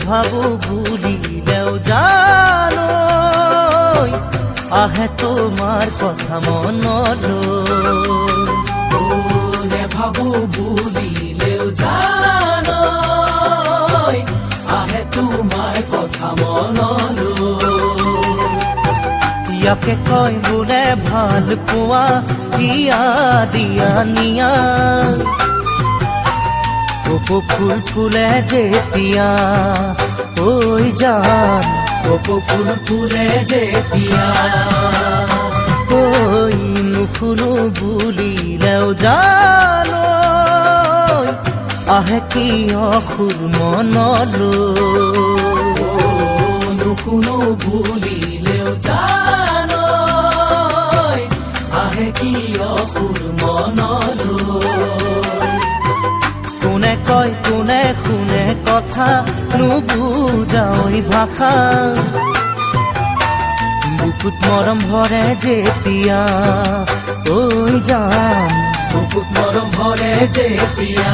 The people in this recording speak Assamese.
নেভাবো ভুলিলেও জানো আহে তোমাৰ কথা মনলৈ। নেভাবো ভুলিলেও জানো আহে তোমাৰ কথা মনলৈ। ইয়াকে কয় বোলে ভাল পোৱা দিয়া দিয়া নিয়া কপৌ ফুল ফুলে যেতিয়া ঐ জান কপৌ ফুল ফুলে যেতিয়া ঐ নুশুনো বুলিলেও জানো আহে কি অসুৰ মনলৈ। নুশুনো বুলিলেও জানো আহে কি অসুৰ মনলৈ। কোনে কয় কোনে শুনে কথা নুবুজাই ভাষা বুকুত মৰম ভৰে যেতিয়া ঐ জান বুকুত মৰম ভৰে যেতিয়া